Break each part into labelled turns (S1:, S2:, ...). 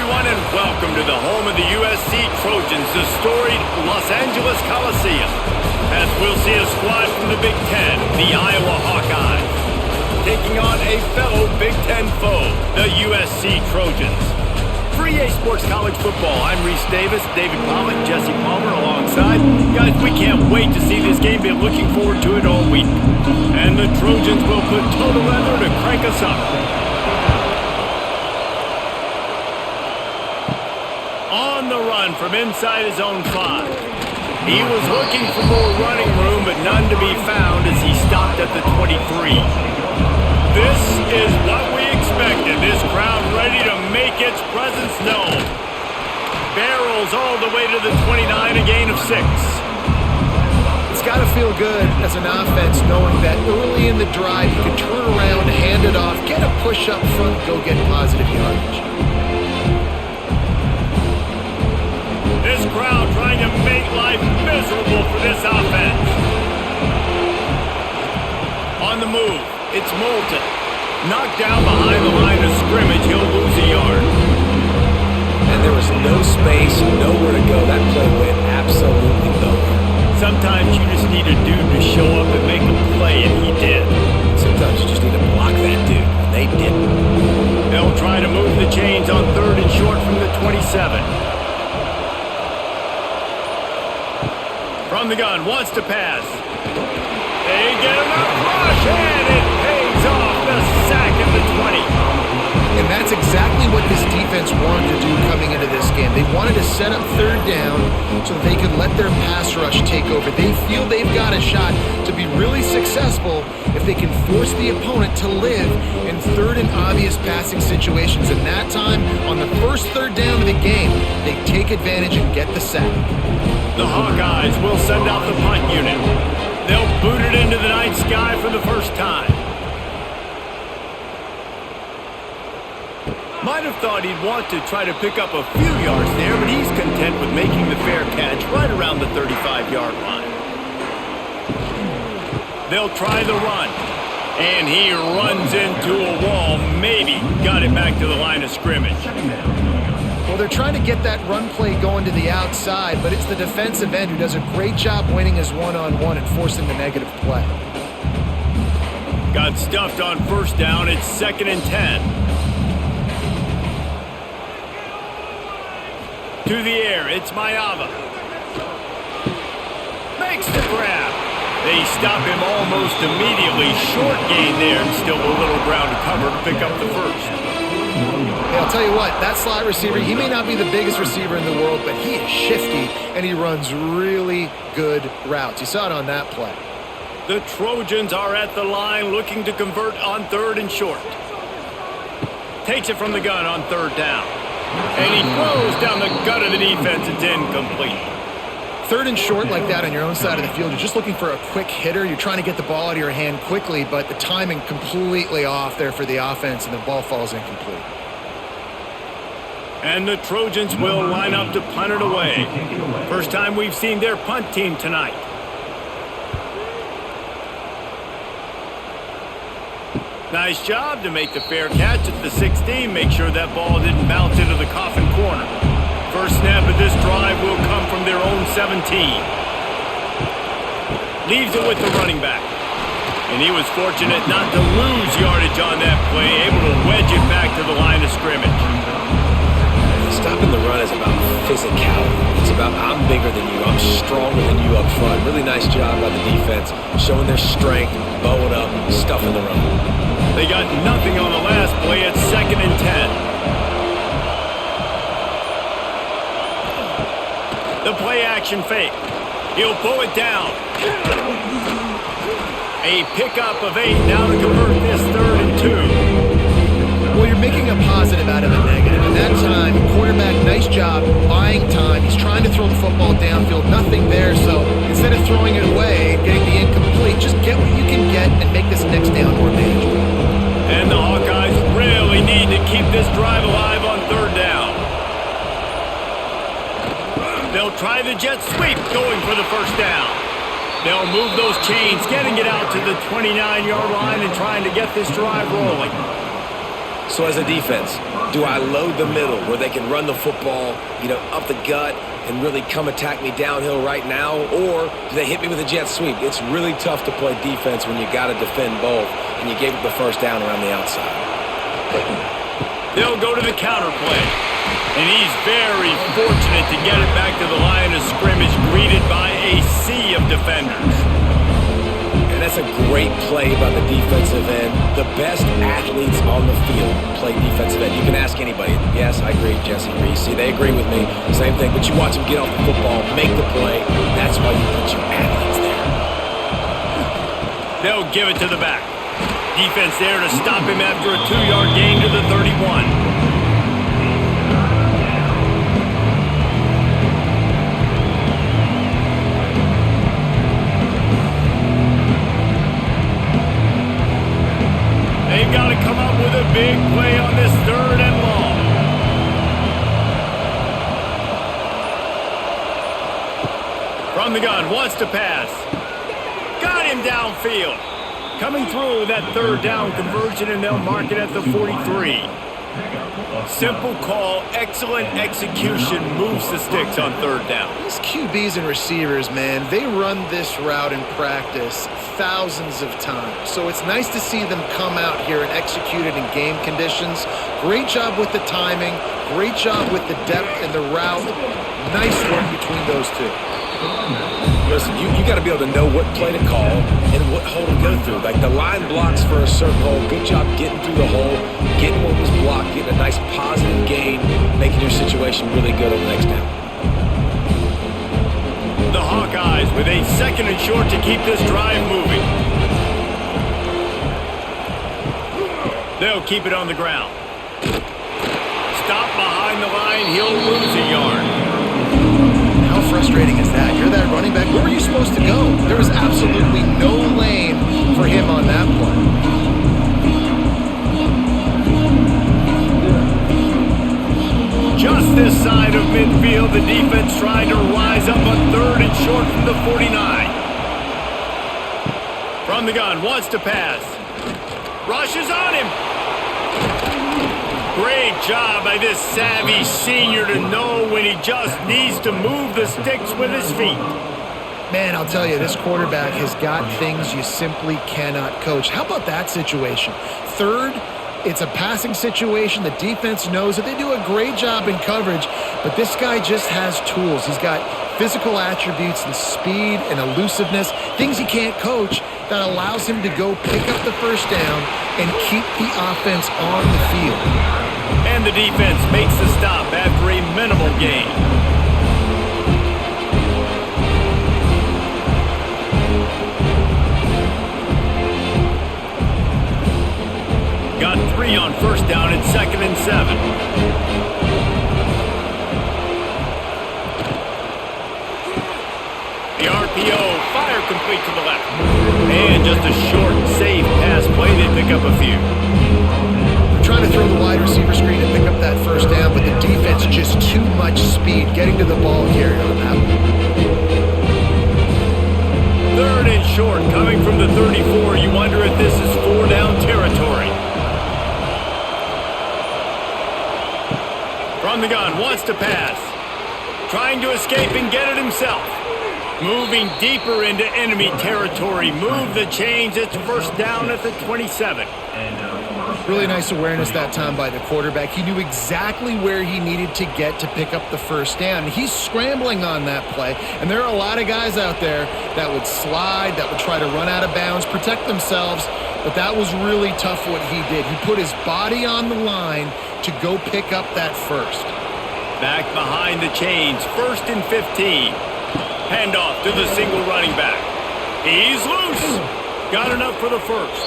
S1: everyone, and welcome to the home of the USC Trojans, the storied Los Angeles Coliseum. As we'll see a squad from the Big Ten, the Iowa Hawkeyes, taking on a fellow Big Ten foe, the USC Trojans. For EA Sports College Football, I'm Reese Davis, David Pollock, Jesse Palmer alongside. Guys, we can't wait to see this game. Been looking forward to it all week. And the Trojans will put total leather to crank us up. On the run from inside his own 5. He was looking for more running room, but none to be found as he stopped at the 23. This is what we expected. This crowd ready to make its presence known. Barrels all the way to the 29, a gain of 6.
S2: It's got to feel good as an offense knowing that early in the drive you can turn around, hand it off, get a push up front, go get positive yardage.
S1: This crowd trying to make life miserable for this offense. On the move, it's Moulton. Knocked down behind the line of scrimmage, he'll lose a yard.
S3: And there was no space, nowhere to go. That play went absolutely nowhere.
S1: Sometimes you just need a dude to show up and make a play, and he did.
S3: Sometimes you just need to block that dude, and they didn't.
S1: They'll try to move the chains on 3rd and short from the 27. From the gun, wants to pass. They get enough rush, and it pays off the sack at the 20.
S2: And that's exactly what this defense wanted to do coming into this game. They wanted to set up 3rd down so they could let their pass rush take over. They feel they've got a shot to be really successful if they can force the opponent to live in 3rd and obvious passing situations. And that time, on the first 3rd down of the game, they take advantage and get the sack.
S1: The Hawkeyes will send out the punt unit. They'll boot it into the night sky for the first time. Might have thought he'd want to try to pick up a few yards there, but he's content with making the fair catch right around the 35-yard line. They'll try the run, and he runs into a wall. Maybe got it back to the line of scrimmage.
S2: Well, they're trying to get that run play going to the outside, but it's the defensive end who does a great job winning his one-on-one and forcing the negative play.
S1: Got stuffed on 1st down. It's 2nd and 10. To the air, it's Mayava. Makes the grab. They stop him almost immediately. Short gain there, and still a little ground to cover to pick up the 1st.
S2: Hey, I'll tell you what, that slot receiver, he may not be the biggest receiver in the world, but he is shifty, and he runs really good routes. You saw it on that play.
S1: The Trojans are at the line looking to convert on 3rd and short. Takes it from the gun on 3rd down. And he throws down the gut of the defense. It's incomplete.
S2: 3rd and short like that on your own side of the field, you're just looking for a quick hitter. You're trying to get the ball out of your hand quickly, but the timing completely off there for the offense, and the ball falls incomplete.
S1: And the Trojans will line up to punt it away. First time we've seen their punt team tonight. Nice job to make the fair catch at the 16. Make sure that ball didn't bounce into the coffin corner. First snap of this drive will come from their own 17. Leaves it with the running back. And he was fortunate not to lose yardage on that play, able to wedge it back to the line of scrimmage.
S3: Stopping the run is about physicality. It's about I'm bigger than you, I'm stronger than you up front. Really nice job by the defense, showing their strength, bowing up, stuffing the run.
S1: They got nothing on the last play. It's 2nd and 10. The play action fake. He'll pull it down. A pickup of 8 now to convert this 3rd and 2.
S2: Well, you're making a positive out of a negative. And that time, quarterback, nice job buying time. He's trying to throw the football downfield. Nothing there, so instead of throwing it away and getting the incomplete, just get what you can get and make this next down more manageable.
S1: And the Hawkeyes really need to keep this drive alive on 3rd down. They'll try the jet sweep, going for the 1st down. They'll move those chains, getting it out to the 29-yard line and trying to get this drive rolling.
S3: So as a defense, do I load the middle where they can run the football, up the gut and really come attack me downhill right now? Or do they hit me with a jet sweep? It's really tough to play defense when you got to defend both, and you gave up the first down around the outside.
S1: They'll go to the counter play. And he's very fortunate to get it back to the line of scrimmage, greeted by a sea of defenders.
S3: And that's a great play by the defensive end. The best athletes on the field play defensive end. You can ask anybody. Yes, I agree, Jesse Reese. They agree with me. Same thing. But you watch them get off the football, make the play. That's why you put your athletes there.
S1: They'll give it to the back. Defense there to stop him after a 2-yard gain to the 31. They've got to come up with a big play on this 3rd and long. From the gun, wants to pass. Got him downfield. Coming through that 3rd down conversion, and they'll mark it at the 43. Simple call, excellent execution, moves the sticks on 3rd down.
S2: These QBs and receivers, man, they run this route in practice thousands of times. So it's nice to see them come out here and execute it in game conditions. Great job with the timing, great job with the depth and the route. Nice work between those two.
S3: Listen, you got to be able to know what play to call and what hole to go through. Like the line blocks for a certain hole. Good job getting through the hole, getting what was blocked, getting a nice positive gain, making your situation really good on the next down.
S1: The Hawkeyes with a 2nd and short to keep this drive moving. They'll keep it on the ground. Stop behind the line. He'll lose a yard.
S2: How frustrating is that? You're that running back. Where were you supposed to go? There was absolutely no lane for him on that play.
S1: Just this side of midfield, the defense trying to rise up on 3rd and short from the 49. From the gun, wants to pass. Rushes on him. Great job by this savvy senior to know when he just needs to move the sticks with his feet.
S2: Man, I'll tell you, this quarterback has got things you simply cannot coach. How about that situation? 3rd, it's a passing situation. The defense knows that they do a great job in coverage, but this guy just has tools. He's got physical attributes and speed and elusiveness, things he can't coach, that allows him to go pick up the first down and keep the offense on the field.
S1: And the defense makes the stop after a minimal gain. Got 3 on 1st down and 2nd and 7. The RPO, fire complete to the left. And just a short, safe pass play. They pick up a few.
S2: They're trying to throw the wide receiver screen and pick up that 1st down, but the defense just too much speed getting to the ball carrier on that one.
S1: 3rd and short, coming from the 34. You wonder if this is 4-down territory. From the gun, wants to pass. Trying to escape and get it himself. Moving deeper into enemy territory. Move the chains. It's 1st down at the 27.
S2: Really nice awareness that time by the quarterback. He knew exactly where he needed to get to pick up the 1st down. He's scrambling on that play, and there are a lot of guys out there that would slide, that would try to run out of bounds, protect themselves, but that was really tough what he did. He put his body on the line to go pick up that 1st.
S1: Back behind the chains, 1st and 15. Handoff to the single running back. He's loose. Got enough for the 1st.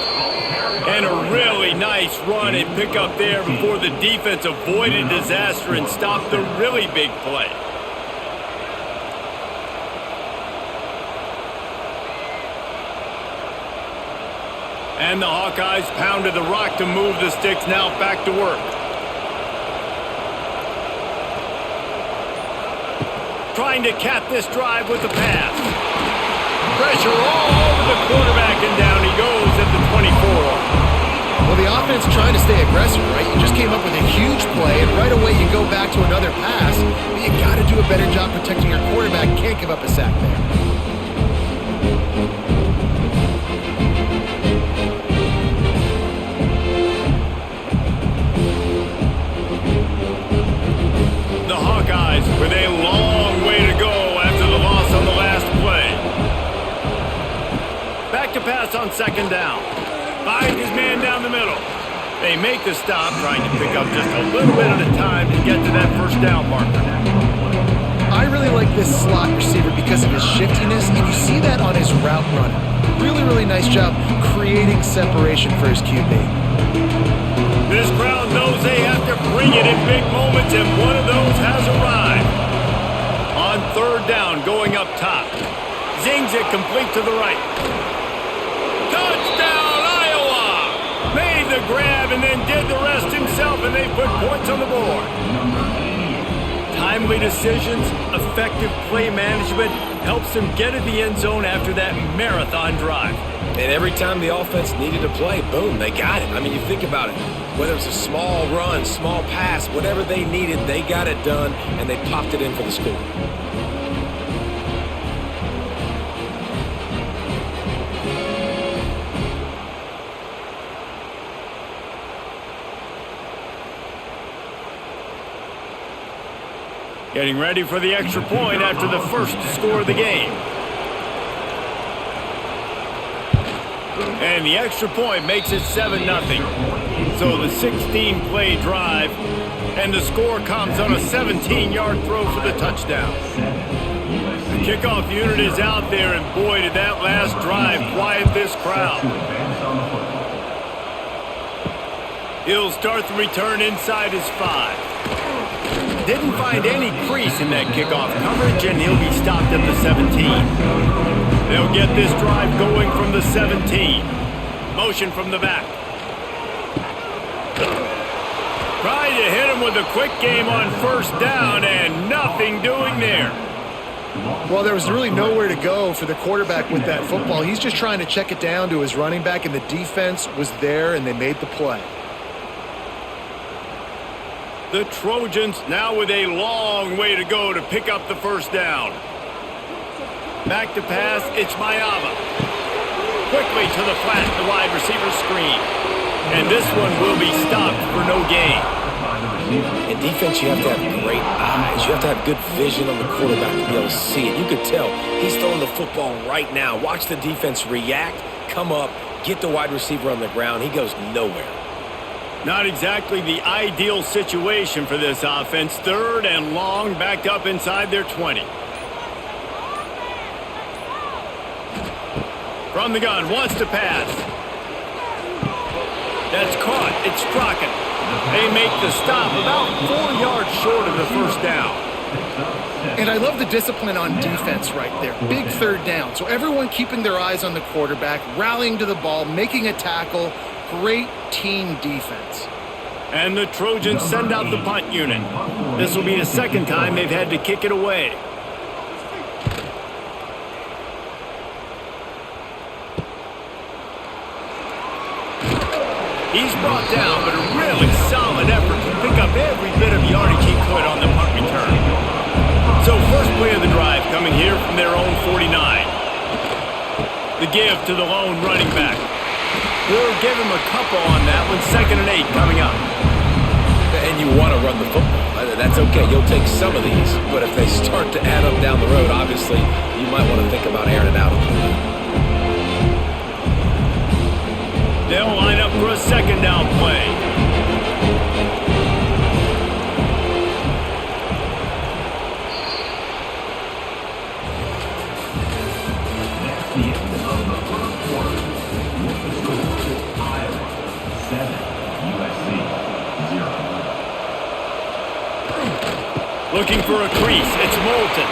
S1: And a really nice run and pick up there before the defense avoided disaster and stopped the really big play. And the Hawkeyes pounded the rock to move the sticks. Now back to work. Trying to cap this drive with the pass. Pressure all over the quarterback, and down he goes at the 24.
S2: Well, the offense trying to stay aggressive, right? You just came up with a huge play, and right away you go back to another pass. But you got to do a better job protecting your quarterback. Can't give up a sack there.
S1: The Hawkeyes with a long way to go after the loss on the last play. Back to pass on second down. Finds his man down the middle. They make the stop, trying to pick up just a little bit at a time to get to that first down marker.
S2: I really like this slot receiver because of his shiftiness, and you see that on his route running. Really, really nice job creating separation for his QB.
S1: This crowd knows they have to bring it in big moments, and one of those has arrived. On third down, going up top. Zings it complete to the right. Touchdown, Iowa! Made the grab and then did the rest himself, and they put points on the board. Timely decisions, effective play management helps them get to the end zone after that marathon drive.
S3: And every time the offense needed to play, boom, they got it. I mean, you think about it. Whether it's a small run, small pass, whatever they needed, they got it done, and they popped it in for the score.
S1: Getting ready for the extra point after the first score of the game. And the extra point makes it 7-0. So the 16-play drive, and the score comes on a 17-yard throw for the touchdown. The kickoff unit is out there, and boy, did that last drive quiet this crowd. He'll start the return inside his 5. Didn't find any crease in that kickoff coverage, and he'll be stopped at the 17. They'll get this drive going from the 17. Motion from the back. Tried to hit him with a quick game on first down, and nothing doing there.
S2: Well, there was really nowhere to go for the quarterback with that football. He's just trying to check it down to his running back, and the defense was there, and they made the play.
S1: The Trojans now with a long way to go to pick up the first down. Back to pass, it's Mayava. Quickly to the flat, the wide receiver screen. And this one will be stopped for no gain.
S3: In defense, you have to have great eyes. You have to have good vision on the quarterback to be able to see it. You could tell he's throwing the football right now. Watch the defense react, come up, get the wide receiver on the ground. He goes nowhere.
S1: Not exactly the ideal situation for this offense. Third and long, backed up inside their 20. From the gun, wants to pass. That's caught. It's Strachan. They make the stop about 4 yards short of the first down.
S2: And I love the discipline on defense right there. Big third down. So everyone keeping their eyes on the quarterback, rallying to the ball, making a tackle. Great team defense.
S1: And the Trojans send out the punt unit. This will be the second time they've had to kick it away. He's brought down, but a really solid effort to pick up every bit of yardage he could on the punt return. So first play of the drive coming here from their own 49. The give to the lone running back. We'll give him a couple on that one. 2nd and 8 coming up.
S3: And you want to run the football. That's okay. You'll take some of these. But if they start to add up down the road, obviously, you might want to think about airing it out a little bit.
S1: They'll line up for a second down play.
S4: That's the end of the first quarter. Iowa 7, USC 0.
S1: Looking for a crease. It's Moulton.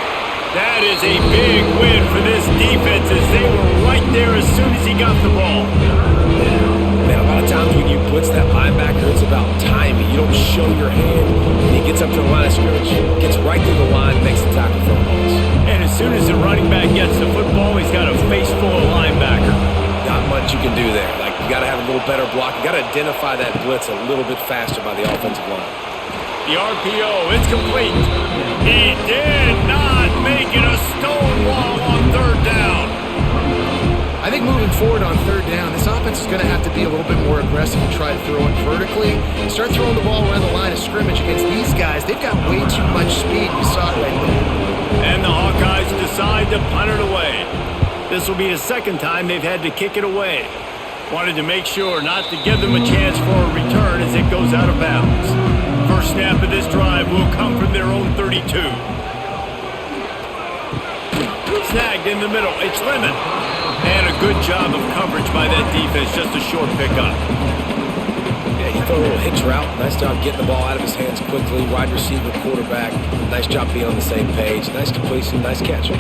S1: That is a big win for this defense as they were right there as soon as he got the ball.
S3: Man, a lot of times when you blitz that linebacker, it's about timing. You don't show your hand. When he gets up to the line of scrimmage, gets right through the line, makes the tackle for a loss.
S1: And as soon as the running back gets the football, he's got a face full of linebacker.
S3: Not much you can do there. Like You got to have a little better block. You got to identify that blitz a little bit faster by the offensive line.
S1: The RPO, it's complete. He did not make it a stonewall on third down.
S2: I think moving forward on third down, this offense is going to have to be a little bit more aggressive and try to throw it vertically. Start throwing the ball around the line of scrimmage against these guys. They've got way too much speed. You saw it right there.
S1: And the Hawkeyes decide to punt it away. This will be the second time they've had to kick it away. Wanted to make sure not to give them a chance for a return as it goes out of bounds. First snap of this drive will come from their own 32. Snagged in the middle. It's Lemon. And a good job of coverage by that defense. Just a short pickup.
S3: Yeah, he threw a little hitch route. Nice job getting the ball out of his hands quickly. Wide receiver, quarterback. Nice job being on the same page. Nice completion, nice catch.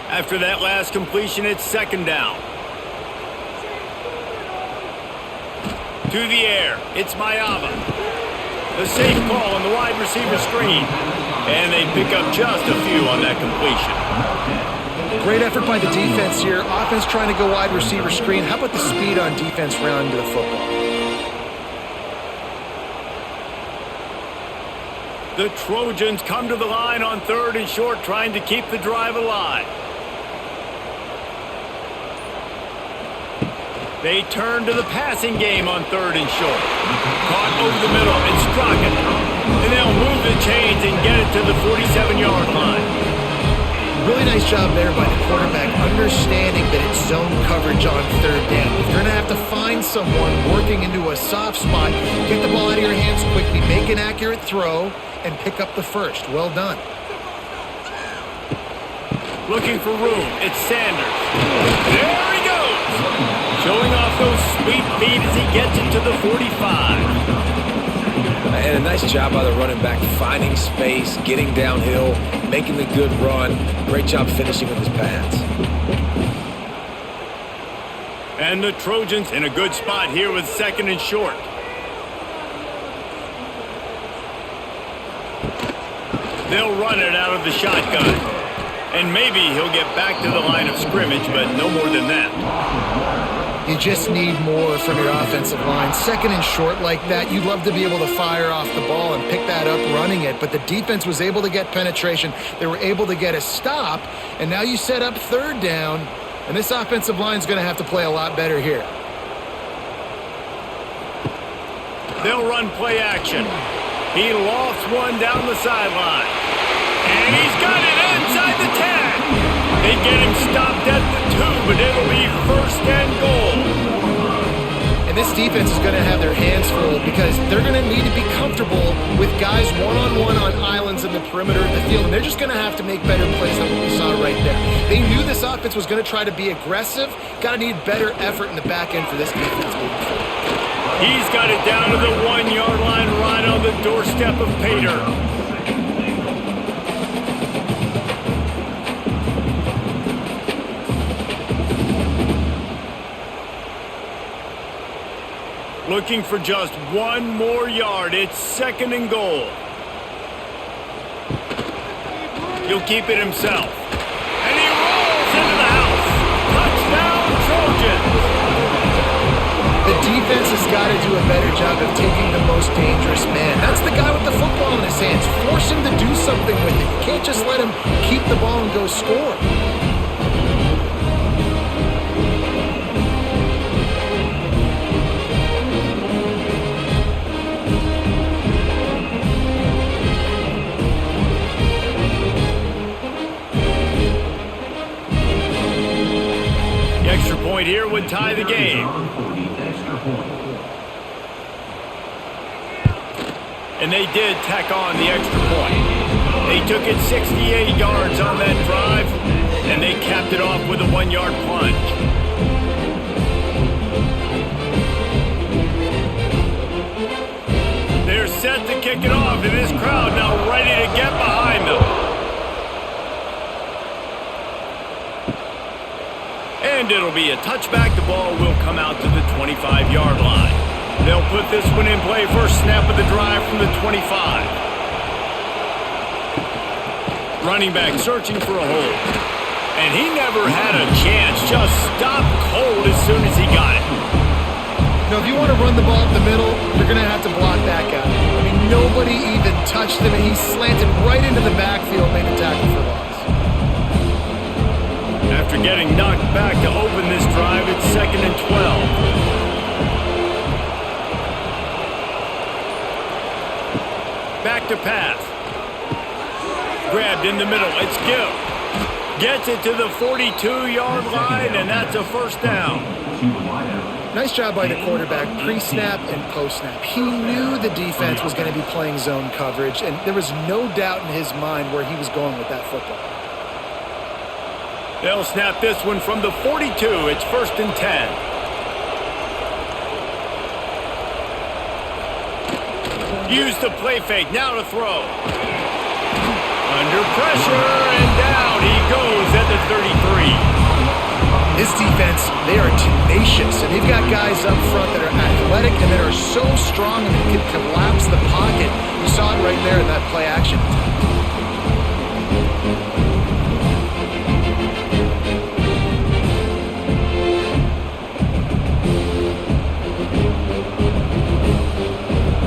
S1: After that last completion, it's second down. To the air, it's Mayava. The safe call on the wide receiver screen. And they pick up just a few on that completion.
S2: Great effort by the defense here. Offense trying to go wide receiver screen. How about the speed on defense rounding to the football?
S1: The Trojans come to the line on third and short, trying to keep the drive alive. They turn to the passing game on third and short. Caught over the middle, it's Strockett. And they'll move the chains and get it to the 47-yard line.
S2: Really nice job there by the quarterback, understanding that it's zone coverage on third down. If you're going to have to find someone working into a soft spot, get the ball out of your hands quickly, make an accurate throw, and pick up the first. Well done.
S1: Looking for room, it's Sanders. There he goes! Showing off those sweet feet as he gets it to the 45.
S3: And a nice job by the running back, finding space, getting downhill, making the good run. Great job finishing with his pads.
S1: And the Trojans in a good spot here with second and short. They'll run it out of the shotgun. And maybe he'll get back to the line of scrimmage, but no more than that.
S2: You just need more from your offensive line. Second and short like that, you'd love to be able to fire off the ball and pick that up running it, but the defense was able to get penetration. They were able to get a stop, and now you set up third down, and this offensive line is going to have to play a lot better here.
S1: They'll run play action. He lofts one down the sideline. And he's got it inside the 10. They get him stopped at the 2, but it'll be first and goal.
S2: And this defense is going to have their hands full because they're going to need to be comfortable with guys one-on-one on islands in the perimeter of the field, and they're just going to have to make better plays than what we saw right there. They knew this offense was going to try to be aggressive. Got to need better effort in the back end for this defense moving forward.
S1: He's got it down to the 1-yard line right on the doorstep of Pater. Looking for just one more yard. It's second and goal. He'll keep it himself. And he rolls into the house. Touchdown, Trojans.
S2: The defense has got to do a better job of taking the most dangerous man. That's the guy with the football in his hands. Force him to do something with it. You can't just let him keep the ball and go score.
S1: Extra point here would tie the game. And they did tack on the extra point. They took it 68 yards on that drive, and they capped it off with a 1-yard plunge. They're set to kick it off, and this crowd now ready to get behind them. And it'll be a touchback. The ball will come out to the 25-yard line. They'll put this one in play. First snap of the drive from the 25. Running back searching for a hole. And he never had a chance. Just stopped cold as soon as he got it.
S2: You know, if you want to run the ball up the middle, you're going to have to block that guy. I mean, nobody even touched him, and he slanted right into the backfield, made a tackle for loss.
S1: After getting knocked back to open this drive, it's 2nd and 12. Back to pass. Grabbed in the middle. It's Gill. Gets it to the 42-yard line, and that's a first down.
S2: Nice job by the quarterback, pre-snap and post-snap. He knew the defense was going to be playing zone coverage, and there was no doubt in his mind where he was going with that football.
S1: They'll snap this one from the 42. It's 1st and 10. Use the play fake. Now to throw. Under pressure, and down he goes at the 33.
S2: This defense, they are tenacious, and they've got guys up front that are athletic and that are so strong and they can collapse the pocket. You saw it right there in that play action.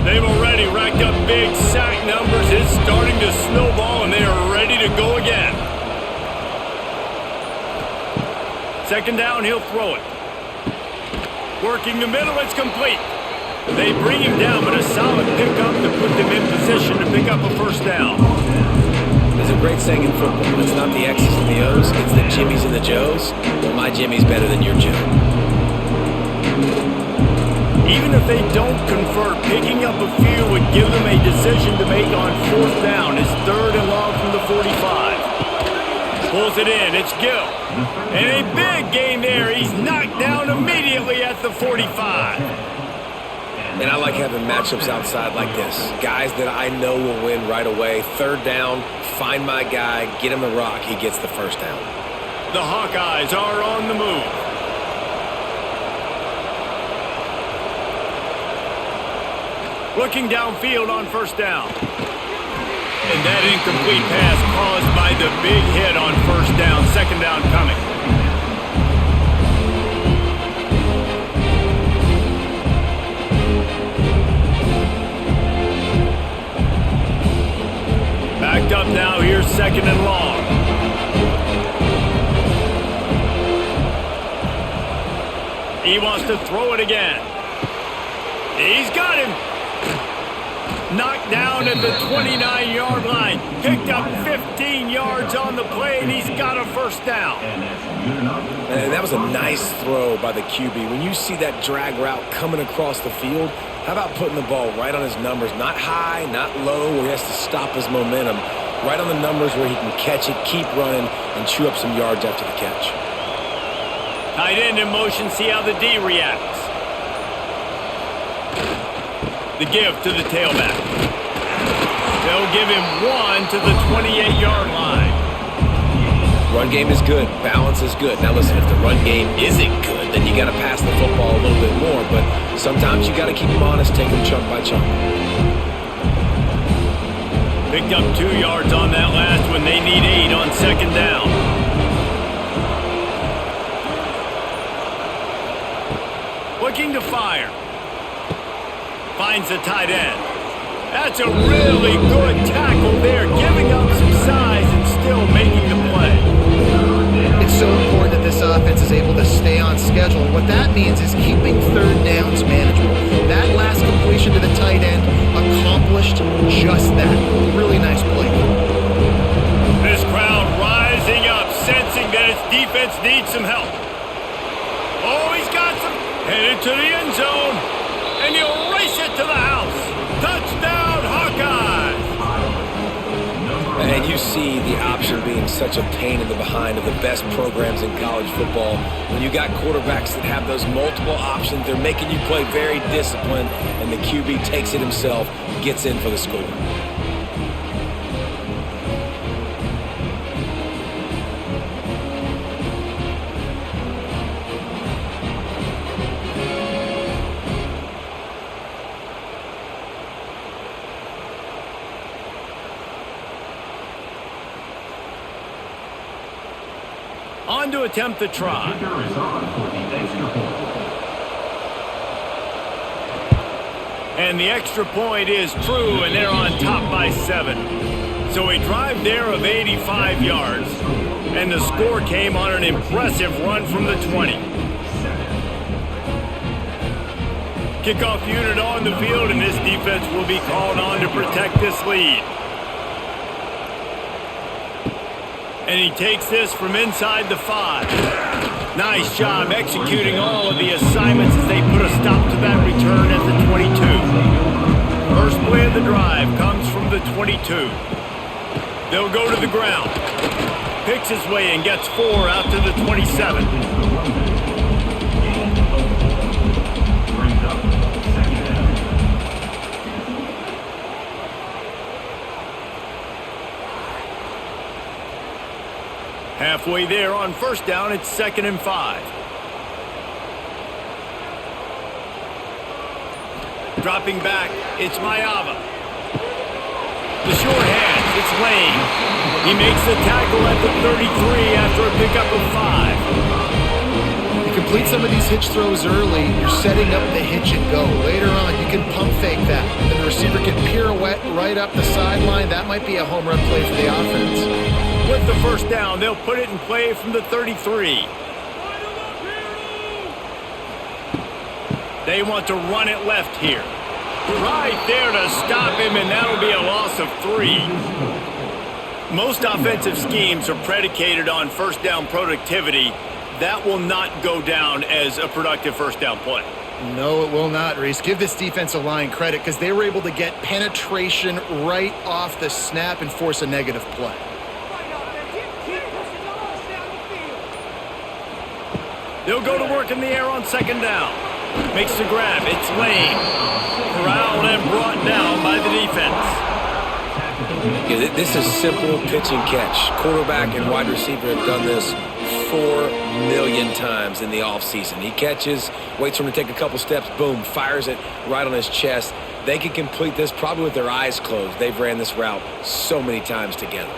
S1: They've already racked up big sack numbers. It's starting to snowball, and they are ready to go again. 2nd down, he'll throw it. Working the middle, it's complete. They bring him down, but a solid pickup to put them in position to pick up a first down.
S3: There's a great saying in football. It's not the X's and the O's, it's the Jimmies and the Joes. Well, my Jimmy's better than your Joe.
S1: Even if they don't convert, picking up a few would give them a decision to make on 4th down. It's 3rd and long from the 45. Pulls it in. It's Gill. And a big gain there. He's knocked down immediately at the 45.
S3: And I like having matchups outside like this. Guys that I know will win right away. 3rd down, find my guy, get him the rock, he gets the first down.
S1: The Hawkeyes are on the move. Looking downfield on 1st down. And that incomplete pass caused by the big hit on 1st down. 2nd down coming. Backed up now. Here's 2nd and long. He wants to throw it again. He's got him. Knocked down at the 29-yard line. Picked up 15 yards on the play, and he's got a first down.
S3: And that was a nice throw by the QB. When you see that drag route coming across the field, how about putting the ball right on his numbers? Not high, not low, where he has to stop his momentum. Right on the numbers where he can catch it, keep running, and chew up some yards after the catch.
S1: Tight end in motion, see how the D reacts. The give to the tailback. They'll give him 1 to the 28-yard line.
S3: Run game is good. Balance is good. Now listen, if the run game isn't good, then you got to pass the football a little bit more. But sometimes you got to keep them honest, take them chunk by chunk.
S1: Picked up 2 yards on that last one. They need 8 on 2nd down. Looking to fire. Finds the tight end. That's a really good tackle there, giving up some size and still making the play.
S2: It's so important that this offense is able to stay on schedule. And what that means is keeping 3rd downs manageable. That last completion to the tight end accomplished just that. Really nice play.
S1: This crowd rising up, sensing that its defense needs some help. Oh, he's got some. Headed to the end zone. And he'll race it to the house. Touchdown, Hawkeyes!
S3: And you see the option being such a pain in the behind of the best programs in college football. When you got quarterbacks that have those multiple options, they're making you play very disciplined, and the QB takes it himself, gets in for the score.
S1: On to attempt the try.
S4: Kicker is on for the extra point.
S1: And the extra point is true, and they're on top by 7. So a drive there of 85 yards. And the score came on an impressive run from the 20. Kickoff unit on the field, and this defense will be called on to protect this lead. And he takes this from inside the 5. Nice job executing all of the assignments as they put a stop to that return at the 22. First play of the drive comes from the 22. They'll go to the ground. Picks his way and gets 4 out to the 27. Halfway there on first down, it's 2nd and 5. Dropping back, it's Mayava. The short hands, it's Lane. He makes the tackle at the 33 after a pickup of 5.
S2: You complete some of these hitch throws early, you're setting up the hitch and go. Later on, you can pump fake that, and the receiver can pirouette right up the sideline. That might be a home run play for the offense.
S1: With the first down, they'll put it in play from the 33. They want to run it left here. Right there to stop him, and that'll be a loss of 3. Most offensive schemes are predicated on first down productivity. That will not go down as a productive first down play.
S2: No, it will not, Reese. Give this defensive line credit because they were able to get penetration right off the snap and force a negative play.
S1: They'll go to work in the air on 2nd down. Makes the grab. It's Lane. Corralled and brought down by the defense.
S3: Yeah, this is simple pitch and catch. Quarterback and wide receiver have done this 4 million times in the offseason. He catches, waits for him to take a couple steps, boom, fires it right on his chest. They can complete this probably with their eyes closed. They've ran this route so many times together.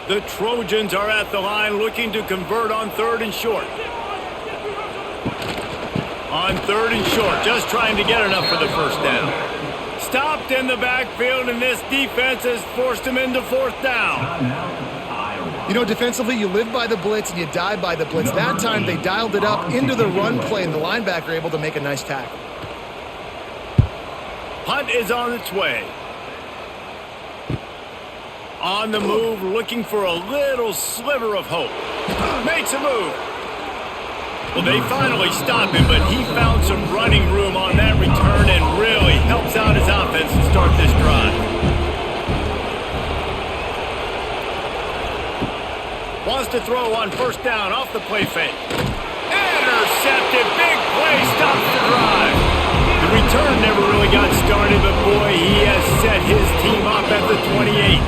S1: The Trojans are at the line looking to convert on 3rd and short. On 3rd and short, just trying to get enough for the first down. Stopped in the backfield, and this defense has forced him into 4th down.
S2: You know, defensively, you live by the blitz and you die by the blitz. That time, they dialed it up into the run play, and the linebacker able to make a nice tackle.
S1: Punt is on its way. On the move, looking for a little sliver of hope. Makes a move. Well, they finally stop him, but he found some running room on that return and really helps out his offense to start this drive. Wants to throw on first down off the play fake. Intercepted. Big play stops the drive. The return never really got started, but boy, he has set his team up at the 28.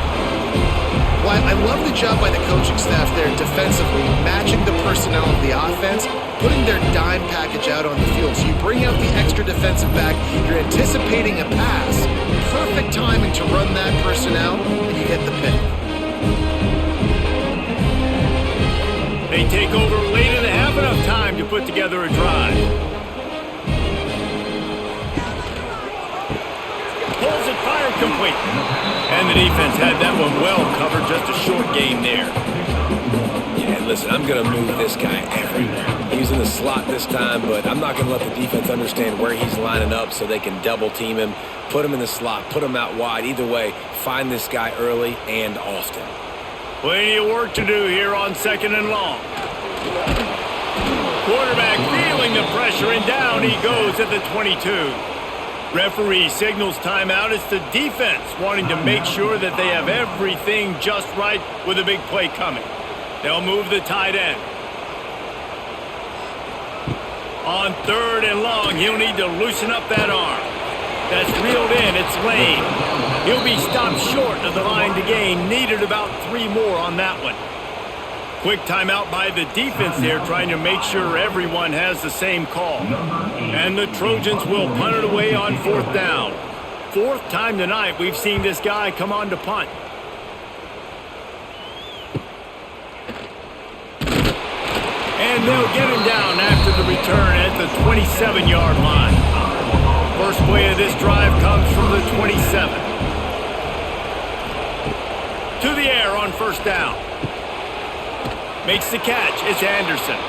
S2: Well, I love the job by the coaching staff there defensively, matching the personnel of the offense, putting their dime package out on the field. So you bring out the extra defensive back, you're anticipating a pass, perfect timing to run that personnel, and you get the pick.
S1: They take over late and have enough time to put together a drive. Pulls it, fired complete. And the defense had that one well covered, just a short gain there.
S3: Yeah, listen, I'm going to move this guy everywhere. He's in the slot this time, but I'm not going to let the defense understand where he's lining up so they can double team him, put him in the slot, put him out wide. Either way, find this guy early and often.
S1: Plenty of work to do here on 2nd and long. Quarterback feeling the pressure, and down he goes at the 22. Referee signals timeout. It's the defense wanting to make sure that they have everything just right with a big play coming. They'll move the tight end. On 3rd and long, he'll need to loosen up that arm. That's reeled in. It's Lane. He'll be stopped short of the line to gain. Needed about 3 more on that one. Quick timeout by the defense there, trying to make sure everyone has the same call. And the Trojans will punt it away on 4th down. 4th time tonight we've seen this guy come on to punt. And they'll get him down after the return at the 27-yard line. First play of this drive comes from the 27. To the air on first down. Makes the catch. It's Anderson.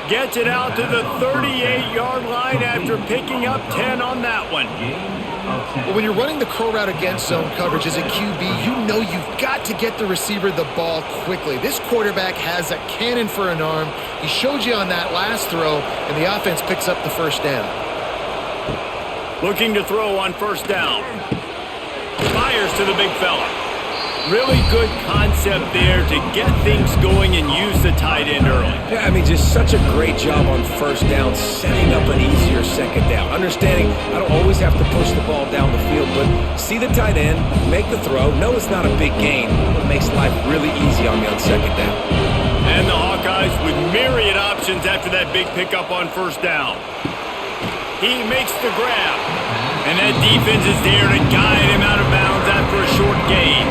S1: Gets it out to the 38-yard line after picking up 10 on that one.
S2: Well, when you're running the curl route against zone coverage as a QB, you know you've got to get the receiver the ball quickly. This quarterback has a cannon for an arm. He showed you on that last throw, and the offense picks up the first down.
S1: Looking to throw on first down. Fires to the big fella. Really good concept there to get things going and use the tight end early.
S3: Yeah, I mean, just such a great job on first down, setting up an easier second down. Understanding I don't always have to push the ball down the field, but see the tight end, make the throw. No, it's not a big gain, but makes life really easy on me on second down.
S1: And the Hawkeyes with myriad options after that big pickup on first down. He makes the grab, and that defense is there to guide him out of bounds after a short gain.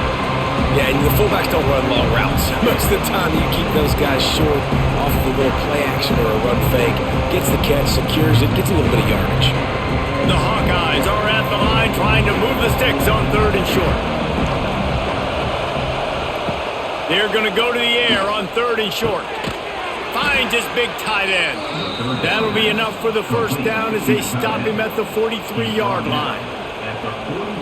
S3: Yeah, and the fullbacks don't run long routes. Most of the time, you keep those guys short off of a little play action or a run fake. Gets the catch, secures it, gets a little bit of yardage.
S1: The Hawkeyes are at the line trying to move the sticks on third and short. They're going to go to the air on third and short. Finds his big tight end. That'll be enough for the first down as they stop him at the 43-yard line.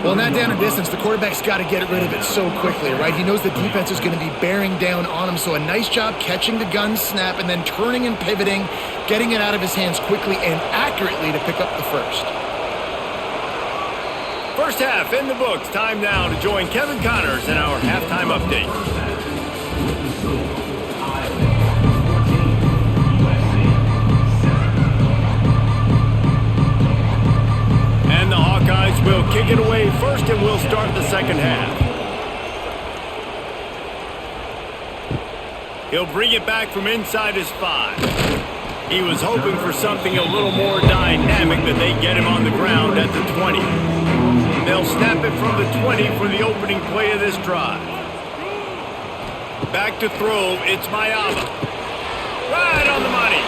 S2: Well, in that down and distance, the quarterback's got to get rid of it so quickly, right? He knows the defense is going to be bearing down on him, so a nice job catching the gun snap and then turning and pivoting, getting it out of his hands quickly and accurately to pick up the first.
S1: First half in the books. Time now to join Kevin Connors in our halftime update. And the Hawkeyes will kick it away first, and we'll start the second half. He'll bring it back from inside his 5. He was hoping for something a little more dynamic, but they get him on the ground at the 20. They'll snap it from the 20 for the opening play of this drive. Back to throw, it's Mayava. Right on the money.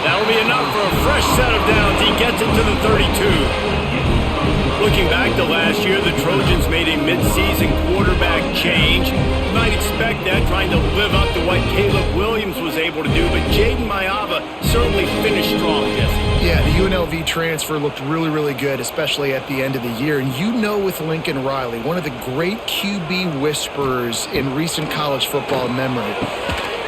S1: That'll be enough for a fresh set of downs. He gets it to the 32. Looking back to last year, the Trojans made a midseason quarterback change. You might expect that, trying to live up to what Caleb Williams was able to do, but Jaden Mayava certainly finished strong, Jesse.
S2: Yeah, the UNLV transfer looked really, really good, especially at the end of the year. And you know, with Lincoln Riley, one of the great QB whisperers in recent college football memory,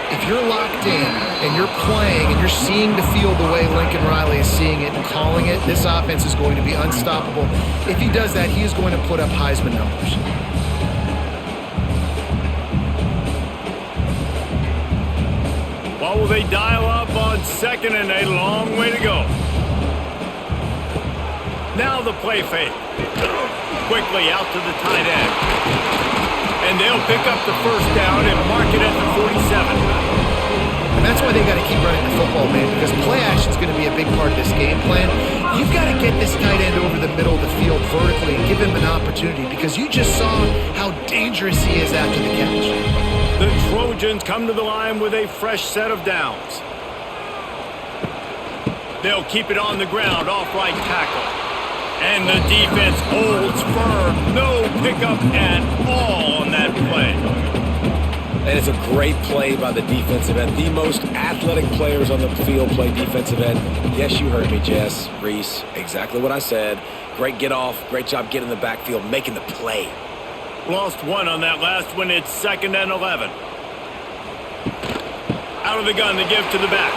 S2: if you're locked in and you're playing and you're seeing the field the way Lincoln Riley is seeing it and calling it, this offense is going to be unstoppable. If he does that, he is going to put up Heisman numbers.
S1: Well, will they dial up on second and a long way to go? Now the play fake. Quickly out to the tight end. And they'll pick up the first down and mark it at the 47.
S2: And that's why they got to keep running the football, man, because play action is going to be a big part of this game plan. You've got to get this tight end over the middle of the field vertically and give him an opportunity, because you just saw how dangerous he is after the catch.
S1: The Trojans come to the line with a fresh set of downs. They'll keep it on the ground, off right tackle. And the defense holds firm. No pickup at all on that play.
S3: And it's a great play by the defensive end. The most athletic players on the field play defensive end. Yes, you heard me, Jess, Reese. Exactly what I said. Great get off. Great job getting in the backfield, making the play.
S1: Lost one on that last one. It's 2nd and 11. Out of the gun, the give to the back.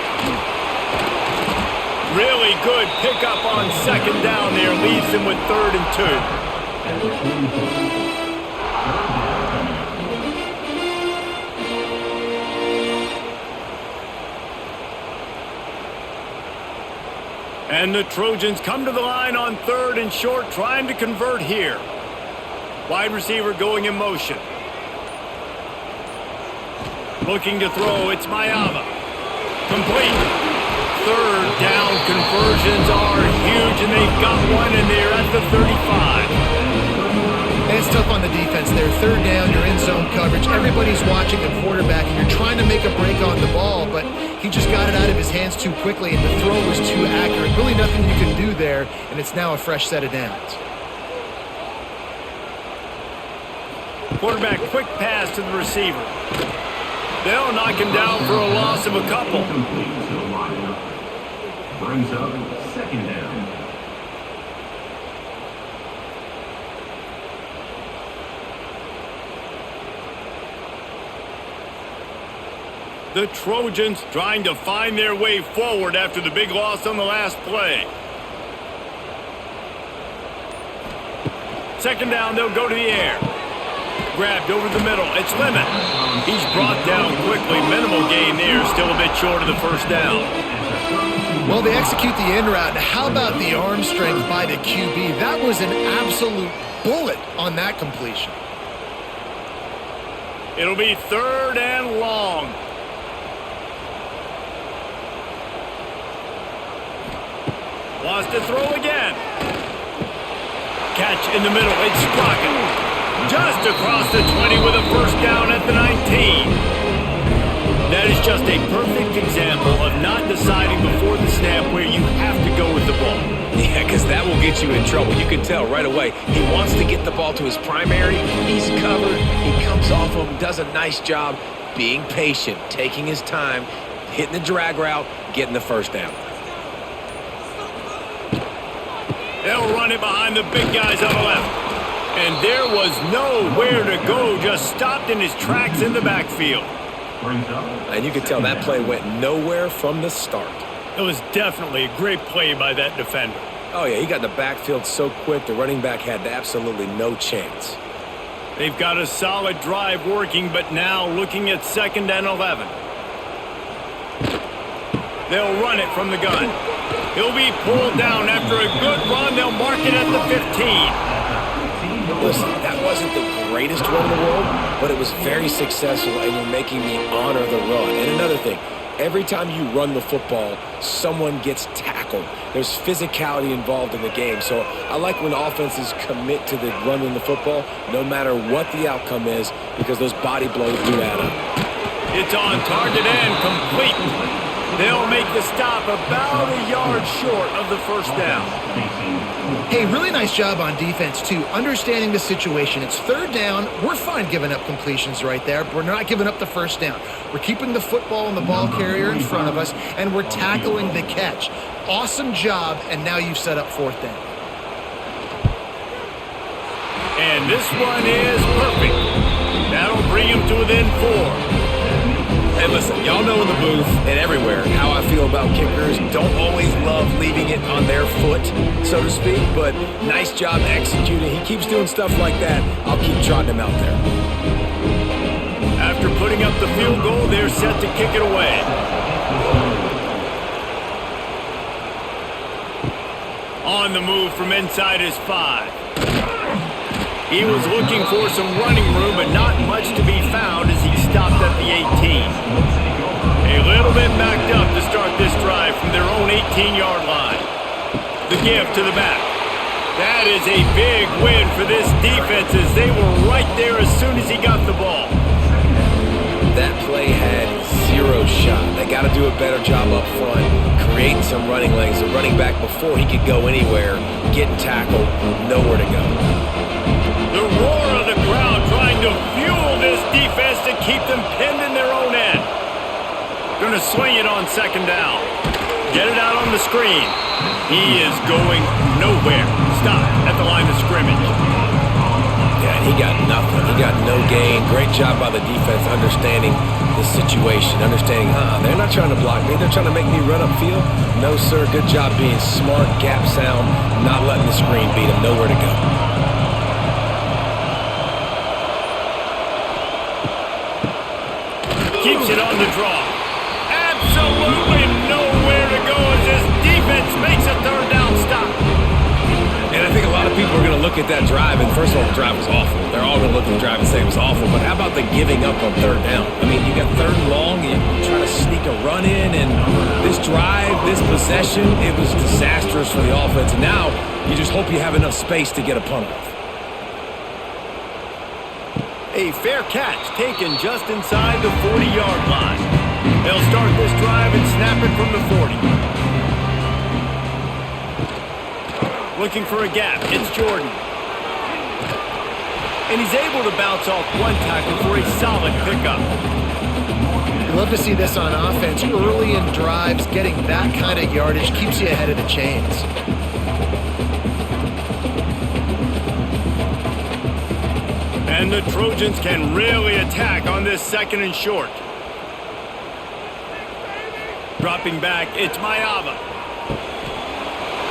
S1: Really good pickup on second down there. Leaves him with 3rd and 2. And the Trojans come to the line on 3rd and short, trying to convert here. Wide receiver going in motion. Looking to throw, it's Mayava. Complete. 3rd down conversions are huge, and they've got one in there at the 35.
S2: And it's tough on the defense there. 3rd down, you're in zone coverage. Everybody's watching the quarterback, and you're trying to make a break take on the ball, but he just got it out of his hands too quickly, and the throw was too accurate. Really nothing you can do there, and it's now a fresh set of downs.
S1: Quarterback quick pass to the receiver. They'll knock him down for a loss of a couple.
S4: Complete to the lineup. Brings up second down.
S1: The Trojans trying to find their way forward after the big loss on the last play. Second down, they'll go to the air. Grabbed over the middle. It's Lemon. He's brought down quickly. Minimal gain there. Still a bit short of the first down.
S2: Well, they execute the in route. Now, how about the arm strength by the QB? That was an absolute bullet on that completion.
S1: It'll be third and long. Lost to throw again. Catch in the middle. It's Sprocket. Just across the 20 with a first down at the 19. That is just a perfect example of not deciding before the snap where you have to go with the ball.
S3: Yeah, because that will get you in trouble. You can tell right away. He wants to get the ball to his primary. He's covered. He comes off him, does a nice job being patient, taking his time, hitting the drag route, getting the first down.
S1: They'll run it behind the big guys on the left. And there was nowhere to go, just stopped in his tracks in the backfield.
S3: And you could tell that play went nowhere from the start.
S1: It was definitely a great play by that defender.
S3: Oh, yeah, he got in the backfield so quick, the running back had absolutely no chance.
S1: They've got a solid drive working, but now looking at 2nd and 11. They'll run it from the gun. He'll be pulled down after a good run. They'll mark it at the 15.
S3: Listen, that wasn't the greatest run in the world, but it was very successful, and you're making me honor the run. And another thing, every time you run the football, someone gets tackled. There's physicality involved in the game. So I like when offenses commit to the running the football, no matter what the outcome is, because those body blows do add up.
S1: It's on target and complete. They'll make the stop about a yard short of the first down.
S2: Hey, really nice job on defense, too, understanding the situation. It's 3rd down. We're fine giving up completions right there. We're not giving up the first down. We're keeping the football and the ball carrier in front of us, and we're tackling the catch. Awesome job, and now you've set up 4th down.
S1: And this one is perfect. That'll bring him to within 4.
S3: Hey, listen, y'all know in the booth and everywhere how I feel about kickers. Don't always love leaving it on their foot, so to speak, but nice job executing. He keeps doing stuff like that. I'll keep trotting him out there.
S1: After putting up the field goal, they're set to kick it away. On the move from inside his 5. He was looking for some running room, but not much to be found as he stopped at the 18. A little bit backed up to start this drive from their own 18-yard line. The give to the back. That is a big win for this defense as they were right there as soon as he got the ball.
S3: That play had 0 shot. They got to do a better job up front, creating some running lanes. The running back, before he could go anywhere, getting tackled, nowhere to go.
S1: The roar of the crowd trying to fuel this defense to keep them pinned in their own end. Going to swing it on 2nd down. Get it out on the screen. He is going nowhere. Stop at the line of scrimmage.
S3: Yeah, he got nothing. He got no gain. Great job by the defense understanding the situation, understanding, they're not trying to block me. They're trying to make me run upfield. No, sir. Good job being smart, gap sound, not letting the screen beat him. Nowhere to go.
S1: Keeps it on the draw. Absolutely nowhere to go as this defense makes a 3rd down stop.
S3: And I think a lot of people are going to look at that drive, and first of all, the drive was awful. They're all going to look at the drive and say it was awful, but how about the giving up on 3rd down? I mean, you got 3rd and long, you try to sneak a run in, and this drive, this possession, it was disastrous for the offense. And now you just hope you have enough space to get a punt off.
S1: A fair catch taken just inside the 40-yard line. They'll start this drive and snap it from the 40. Looking for a gap. It's Jordan. And he's able to bounce off one tackle for a solid pickup.
S2: You love to see this on offense. Early in drives, getting that kind of yardage keeps you ahead of the chains.
S1: And the Trojans can really attack on this 2nd and short. Dropping back, it's Mayava.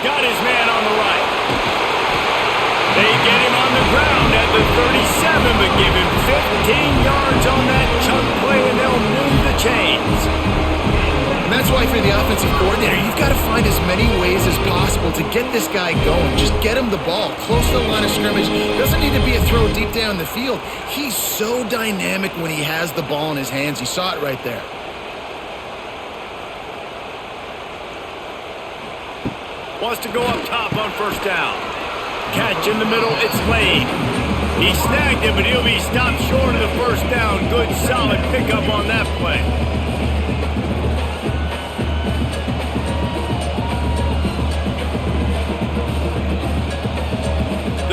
S1: Got his man on the right. They get him on the ground at the 37, but give him 15 yards on that chunk play, and they'll move the chains.
S2: And that's why for the offensive coordinator, you've got to find as many ways as possible to get this guy going. Just get him the ball close to the line of scrimmage. Doesn't need to be a throw deep down the field. He's so dynamic when he has the ball in his hands. You saw it right there.
S1: Wants to go up top on 1st down. Catch in the middle, it's Lane. He snagged it, but he'll be stopped short of the 1st down. Good, solid pickup on that play.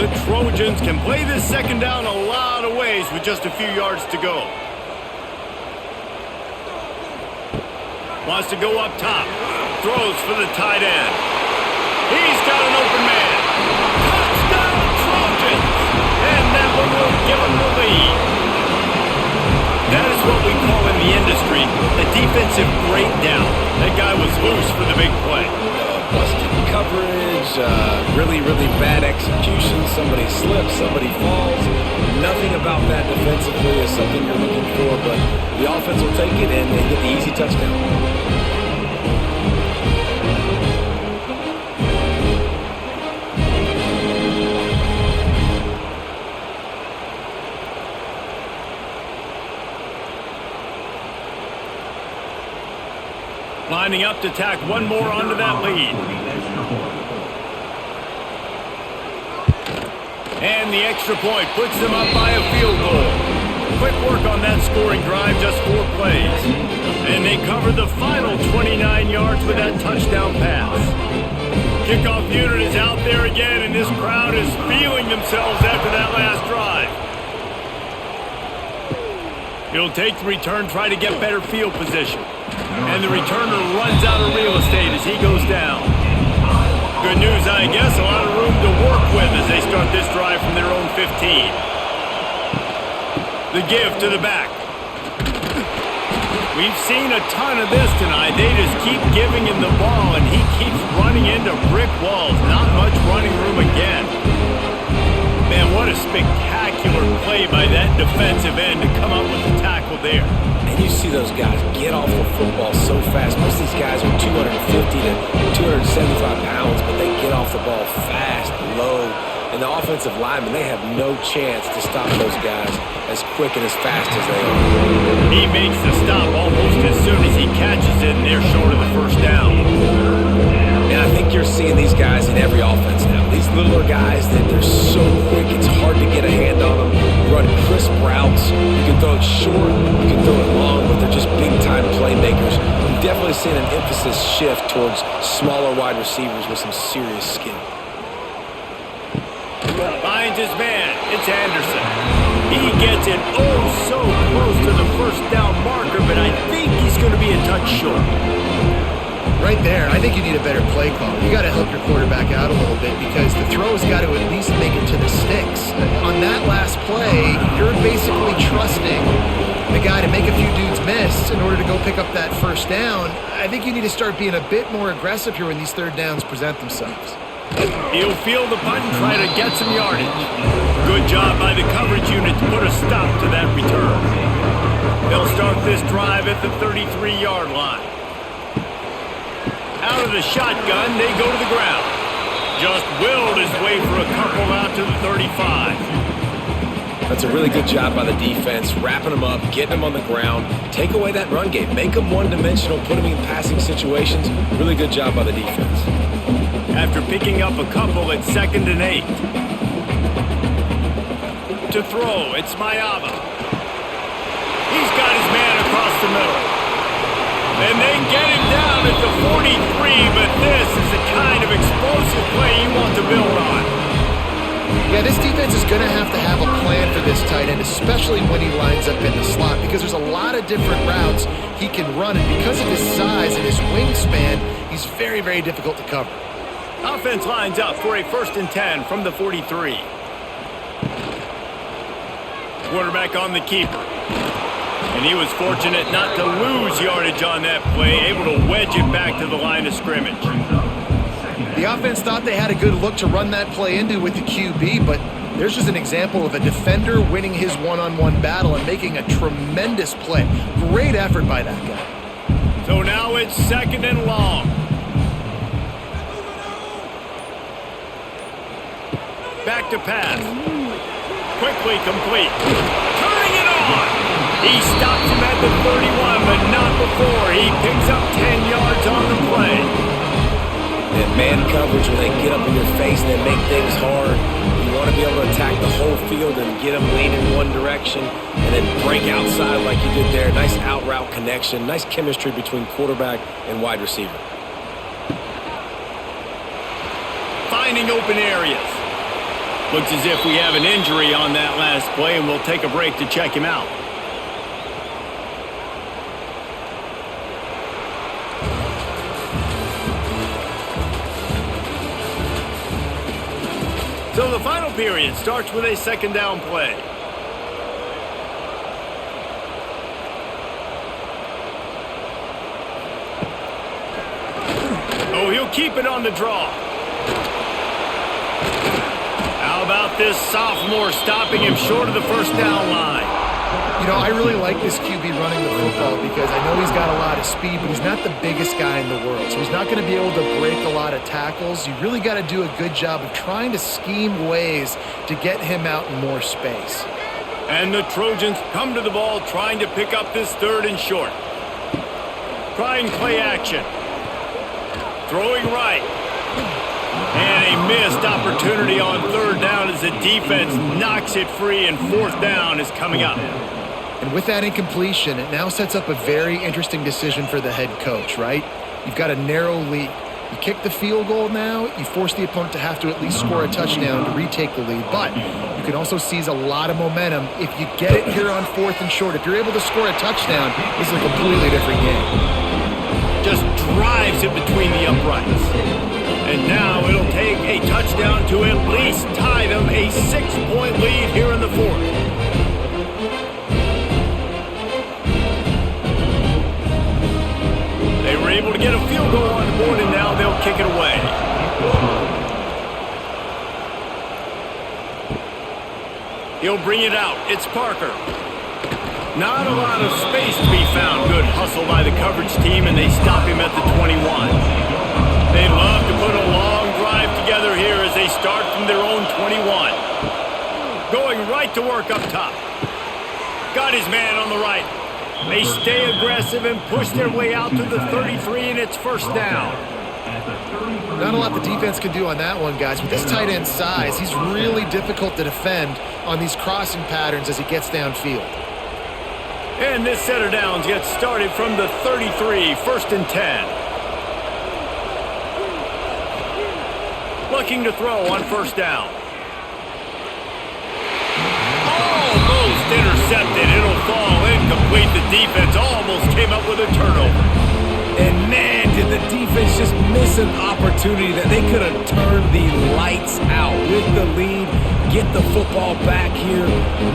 S1: The Trojans can play this 2nd down a lot of ways with just a few yards to go. Wants to go up top. Throws for the tight end. He's got an open man. Touchdown, Trojans! And that one will give him the lead. That is what we call in the industry a defensive breakdown. That guy was loose for the big play.
S3: Busted coverage, really bad execution. Somebody slips, somebody falls. Nothing about that defensively is something you're looking for, but the offense will take it and they get the easy touchdown.
S1: Lining up to tack one more onto that lead. And the extra point puts them up by a field goal. Quick work on that scoring drive, just 4 plays. And they cover the final 29 yards with that touchdown pass. Kickoff unit is out there again, and this crowd is feeling themselves after that last drive. He'll take the return, try to get better field position. And the returner runs out of real estate as he goes down. Good news, I guess, a lot of room to work with as they start this drive from their own 15. The give to the back. We've seen a ton of this tonight. They just keep giving him the ball, and he keeps running into brick walls. Not much running room again. Man, what a spectacular play by that defensive end to come up with the tackle there.
S3: And you see those guys get off the football so fast. Most of these guys are 250 to 275 pounds, but they get off the ball fast, low. And the offensive linemen, they have no chance to stop those guys as quick and as fast as they are.
S1: He makes the stop almost as soon as he catches it, and they're short of the 1st down.
S3: And I think you're seeing these guys in every offense now. These littler guys, they're so quick, it's hard to get a hand on them. Run crisp routes. You can throw it short, you can throw it long, but they're just big-time playmakers. You've definitely seen an emphasis shift towards smaller wide receivers with some serious skill.
S1: Finds his man. It's Anderson. He gets it so close to the 1st down marker, but I think he's going to be a touch short.
S2: Right there, I think you need a better play call. You got to help your quarterback out a little bit because the throw's got to at least make it to the sticks. On that last play, you're basically trusting the guy to make a few dudes miss in order to go pick up that 1st down. I think you need to start being a bit more aggressive here when these 3rd downs present themselves.
S1: He'll field the punt and try to get some yardage. Good job by the coverage unit to put a stop to that return. They'll start this drive at the 33-yard line. Out of the shotgun, they go to the ground. Just willed his way for a couple out to the 35.
S3: That's a really good job by the defense, wrapping them up, getting them on the ground, take away that run game, make them one-dimensional, put them in passing situations. Really good job by the defense.
S1: After picking up a couple at 2nd and 8. To throw, it's Mayava. He's got his man across the middle. And they get him down at the 43, but this is the kind of explosive play you want to build on.
S2: Yeah, this defense is going to have a plan for this tight end, especially when he lines up in the slot, because there's a lot of different routes he can run, and because of his size and his wingspan, he's very, very difficult to cover.
S1: Offense lines up for a 1st and 10 from the 43. Quarterback on the keeper. And he was fortunate not to lose yardage on that play, able to wedge it back to the line of scrimmage.
S2: The offense thought they had a good look to run that play into with the QB, but there's just an example of a defender winning his one-on-one battle and making a tremendous play. Great effort by that guy.
S1: So now it's 2nd and long. Back to pass. Quickly complete. Turning it on. He stops him at the 31, but not before. He picks up 10 yards on the play.
S3: And man coverage, when they get up in your face and they make things hard, you want to be able to attack the whole field and get them leaning one direction and then break outside like you did there. Nice out route connection, nice chemistry between quarterback and wide receiver.
S1: Finding open areas. Looks as if we have an injury on that last play, and we'll take a break to check him out. So the final period starts with a 2nd down play. Oh, he'll keep it on the draw. How about this sophomore stopping him short of the 1st down line?
S2: You know, I really like this QB running the football because I know he's got a lot of speed, but he's not the biggest guy in the world. So he's not going to be able to break a lot of tackles. You really got to do a good job of trying to scheme ways to get him out in more space.
S1: And the Trojans come to the ball trying to pick up this 3rd and short. Trying play action. Throwing right. And a missed opportunity on 3rd down as the defense knocks it free, and 4th down is coming up.
S2: And with that incompletion, it now sets up a very interesting decision for the head coach, right? You've got a narrow lead. You kick the field goal now, you force the opponent to have to at least score a touchdown to retake the lead. But you can also seize a lot of momentum if you get it here on 4th and short. If you're able to score a touchdown, this is a completely different game.
S1: Just drives it between the uprights. And now it'll take a touchdown to at least tie them a 6-point lead here in the 4th. They were able to get a field goal on the board, and now they'll kick it away. He'll bring it out. It's Parker. Not a lot of space to be found. Good hustle by the coverage team, and they stop him at the 21. They love to put a long drive together here as they start from their own 21. Going right to work up top. Got his man on the right. They stay aggressive and push their way out to the 33, and it's 1st down.
S2: Not a lot the defense can do on that one, guys. With this tight end size, he's really difficult to defend on these crossing patterns as he gets downfield.
S1: And this set of downs gets started from the 33, 1st and 10. Looking to throw on 1st down. Almost intercepted. It'll fall incomplete. The defense almost came up with a turnover.
S3: And man, did the defense just miss an opportunity that they could have turned the lights out with the lead, get the football back here.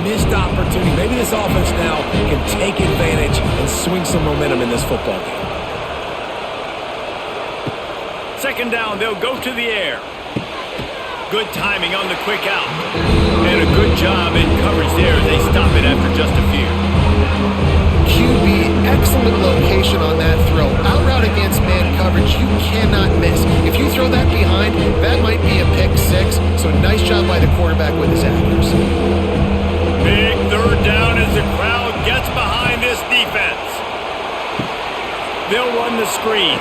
S3: Missed opportunity. Maybe this offense now can take advantage and swing some momentum in this football game.
S1: 2nd down, they'll go to the air. Good timing on the quick out. And a good job in coverage there as they stop it after just a few.
S2: QB, excellent location on that throw. Out route against man coverage, you cannot miss. If you throw that behind, that might be a pick 6. So nice job by the quarterback with his accuracy.
S1: Big 3rd down as the crowd gets behind this defense. They'll run the screen.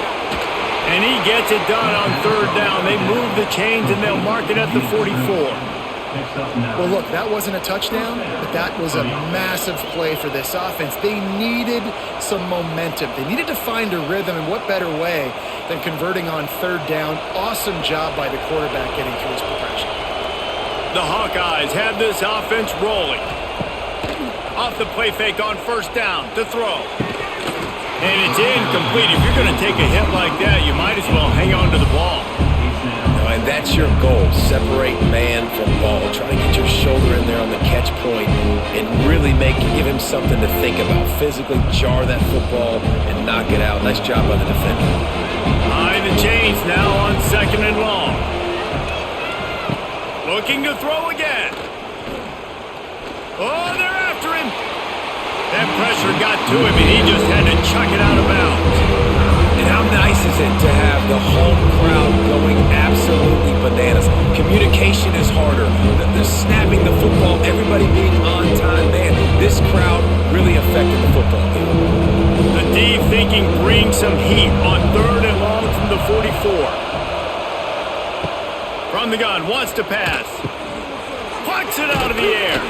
S1: And he gets it done on 3rd down. They move the chains and they'll mark it at the 44.
S2: Well, look, that wasn't a touchdown, but that was a massive play for this offense. They needed some momentum. They needed to find a rhythm, and what better way than converting on third down. Awesome job by the quarterback getting through his progression.
S1: The Hawkeyes have this offense rolling. Off the play fake on first down to throw. And it's incomplete. If you're going to take a hit like that, you might as well hang on to the ball.
S3: And that's your goal. Separate man from ball. Try to get your shoulder in there on the catch point and really give him something to think about. Physically jar that football and knock it out. Nice job by the defender.
S1: Behind the chains now on second and long. Looking to throw again. Oh, they're after him. That pressure got to him, and he just had to chuck it out of bounds.
S3: And how nice is it to have the home crowd going absolutely bananas? Communication is harder. The snapping the football, everybody being on time. Man, this crowd really affected the football game.
S1: The D thinking bring some heat on third and long from the 44. From the gun, wants to pass. Plucks it out of the air.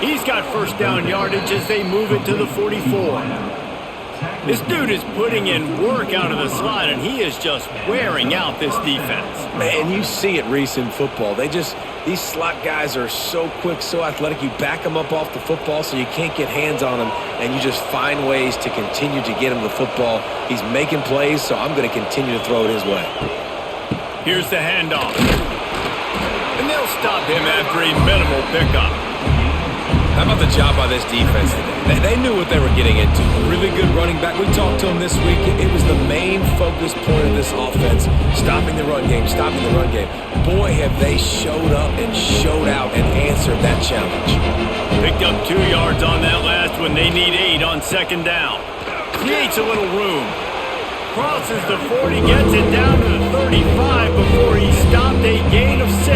S1: He's got first down yardage as they move it to the 44. This dude is putting in work out of the slot, and he is just wearing out this defense.
S3: Man, you see it, Reese, in football. These slot guys are so quick, so athletic. You back them up off the football so you can't get hands on them, and you just find ways to continue to get him the football. He's making plays, so I'm going to continue to throw it his way.
S1: Here's the handoff. And they'll stop him after a minimal pickup.
S3: How about the job by this defense today? They knew what they were getting into. A really good running back. We talked to him this week. It was the main focus point of this offense. Stopping the run game, stopping the run game. Boy, have they showed up and showed out and answered that challenge.
S1: Picked up 2 yards on that last one. They need 8 on second down. Creates a little room. Crosses the 40, gets it down to the 35 before he stopped a gain of 6.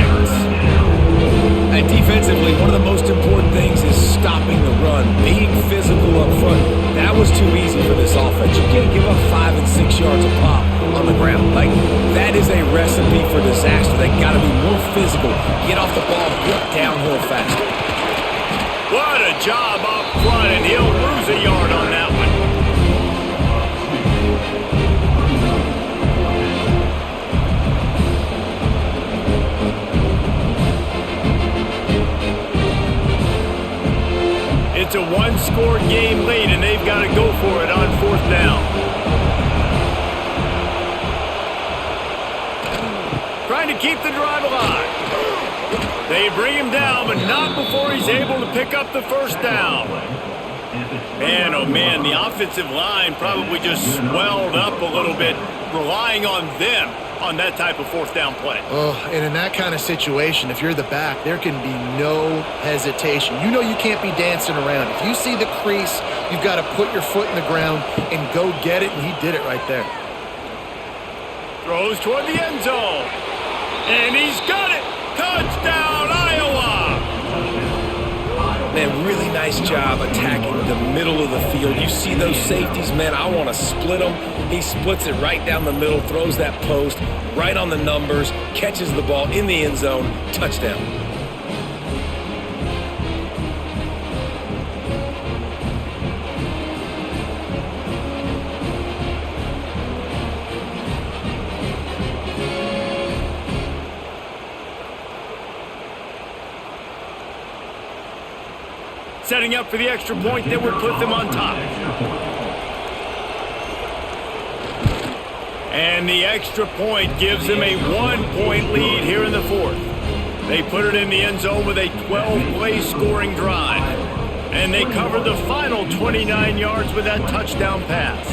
S3: And defensively, one of the most important things is stopping the run, being physical up front. That was too easy for this offense. You can't give up 5 and 6 yards a pop on the ground. Like, that is a recipe for disaster. They got to be more physical, get off the ball, get downhill faster.
S1: What a job up front, and he'll lose a yard on that one. It's a one-score game lead, and they've got to go for it on fourth down. Trying to keep the drive alive. They bring him down, but not before he's able to pick up the first down. Man, oh man, the offensive line probably just swelled up a little bit, relying on them on that type of fourth down play.
S2: Oh, and in that kind of situation, if you're the back, there can be no hesitation. You know you can't be dancing around. If you see the crease, you've got to put your foot in the ground and go get it, and he did it right there.
S1: Throws toward the end zone. And he's got it! Touchdown, Iowa!
S3: Man, really nice job attacking the middle of the field. You see those safeties, man, I want to split them. He splits it right down the middle, throws that post, right on the numbers, catches the ball in the end zone, touchdown.
S1: Setting up for the extra point that would put them on top. And the extra point gives them a 1-point lead here in the fourth. They put it in the end zone with a 12-play scoring drive. And they covered the final 29 yards with that touchdown pass.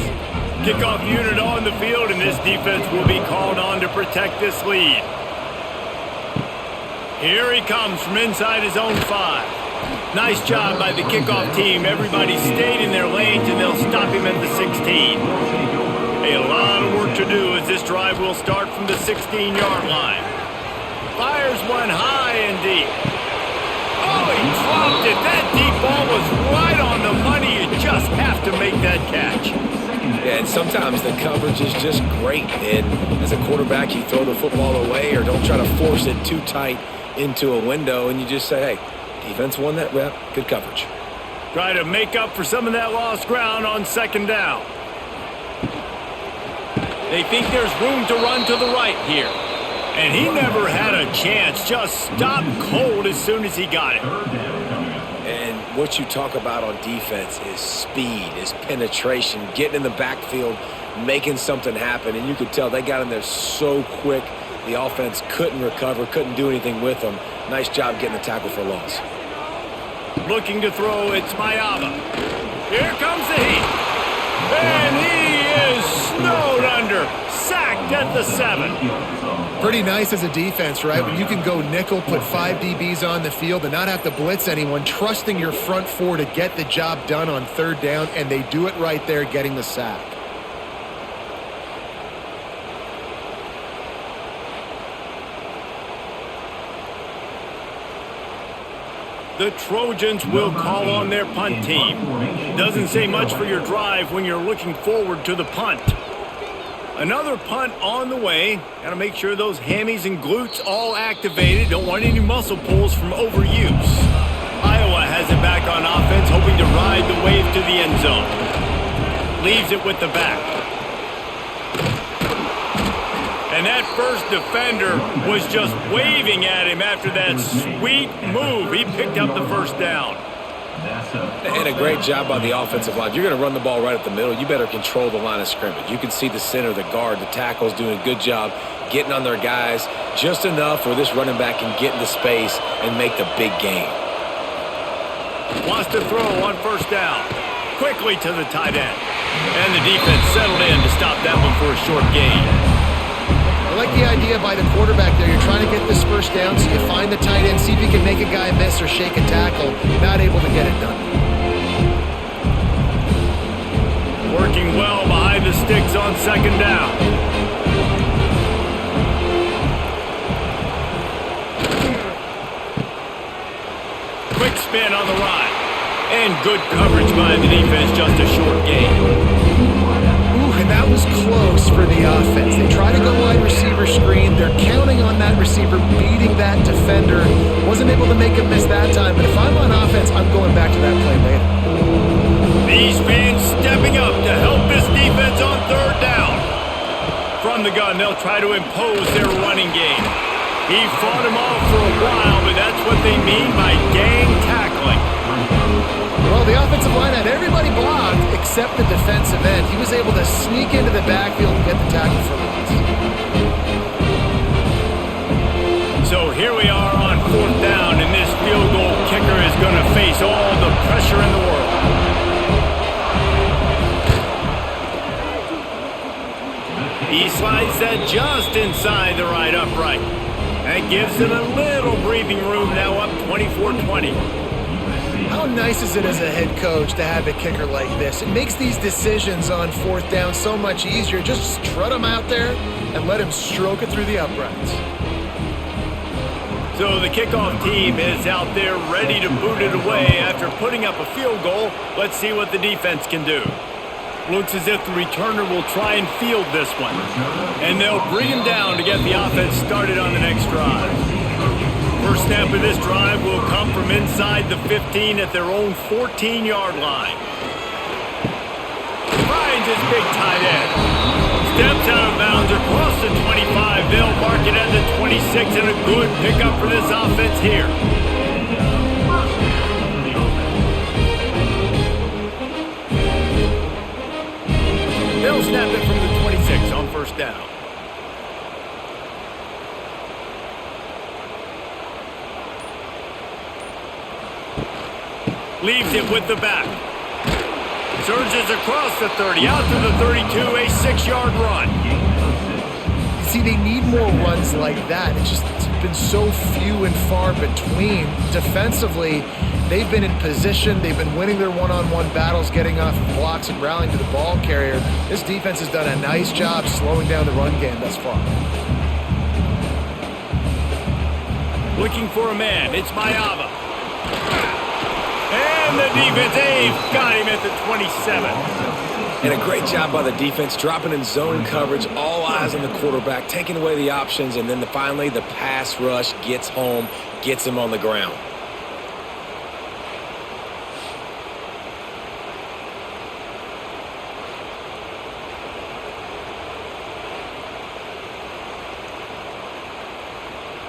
S1: Kickoff unit on the field, and this defense will be called on to protect this lead. Here he comes from inside his own 5. Nice job by the kickoff team. Everybody stayed in their lanes, and they'll stop him at the 16. A lot of work to do as this drive will start from the 16-yard line. Fires one high and deep. Oh, he dropped it. That deep ball was right on the money. You just have to make that catch.
S3: Yeah, and sometimes the coverage is just great. And as a quarterback, you throw the football away or don't try to force it too tight. into a window, and you just say, hey, defense won that rep, good coverage.
S1: Try to make up for some of that lost ground on second down. They think there's room to run to the right here. And he never had a chance, just stopped cold as soon as he got it.
S3: And what you talk about on defense is speed, is penetration, getting in the backfield, making something happen. And you could tell they got in there so quick, the offense couldn't recover, couldn't do anything with them. Nice job getting the tackle for loss.
S1: Looking to throw, it's Mayava. Here comes the heat. And he is snowed under. Sacked at the 7.
S2: Pretty nice as a defense, right? When you can go nickel, put 5 DBs on the field and not have to blitz anyone, trusting your front 4 to get the job done on third down, and they do it right there, getting the sack.
S1: The Trojans will call on their punt team. Doesn't say much for your drive when you're looking forward to the punt. Another punt on the way. Got to make sure those hammies and glutes all activated. Don't want any muscle pulls from overuse. Iowa has it back on offense, hoping to ride the wave to the end zone. Leaves it with the back. And that first defender was just waving at him after that sweet move. He picked up the first down.
S3: And a great job by the offensive line. You're going to run the ball right at the middle. You better control the line of scrimmage. You can see the center, the guard, the tackles doing a good job getting on their guys just enough where this running back can get into space and make the big gain.
S1: Wants to throw on first down. Quickly to the tight end. And the defense settled in to stop that one for a short gain.
S2: I like the idea by the quarterback there. You're trying to get this first down, so you find the tight end, see if you can make a guy miss or shake a tackle. Not able to get it done.
S1: Working well behind the sticks on second down. Quick spin on the run. And good coverage by the defense, just a short gain.
S2: And that was close for the offense. They try to go wide receiver screen. They're counting on that receiver beating that defender. Wasn't able to make him miss that time, but if I'm on offense, I'm going back to that play later.
S1: These fans stepping up to help this defense on third down. From the gun, they'll try to impose their running game. He fought him off for a while, but that's what they mean by gang tackling.
S2: Well, the offensive line had everybody blocked except the defensive end. He was able to sneak into the backfield and get the tackle for loss.
S1: So here we are on fourth down, and this field goal kicker is going to face all the pressure in the world. He slides that just inside the right upright. That gives him a little breathing room, now up 24-20.
S2: How nice is it as a head coach to have a kicker like this? It makes these decisions on fourth down so much easier. Just strut him out there and let him stroke it through the uprights.
S1: So the kickoff team is out there ready to boot it away after putting up a field goal. Let's see what the defense can do. Looks as if the returner will try and field this one. And they'll bring him down to get the offense started on the next drive. First snap of this drive will come from inside the 15 at their own 14-yard line. Finds his big tight end. Steps out of bounds across the 25. They'll mark it at the 26, and a good pickup for this offense here. They'll snap it from the 26 on first down. Leaves it with the back. Surges across the 30, out to the 32, a 6-yard run.
S2: See, they need more runs like that. It's been so few and far between. Defensively, they've been in position. They've been winning their one-on-one battles, getting off of blocks and rallying to the ball carrier. This defense has done a nice job slowing down the run game thus far.
S1: Looking for a man. It's Mayava. And the defense, they've got him at the 27.
S3: And a great job by the defense, dropping in zone coverage, all eyes on the quarterback, taking away the options, and then finally the pass rush gets home, gets him on the ground.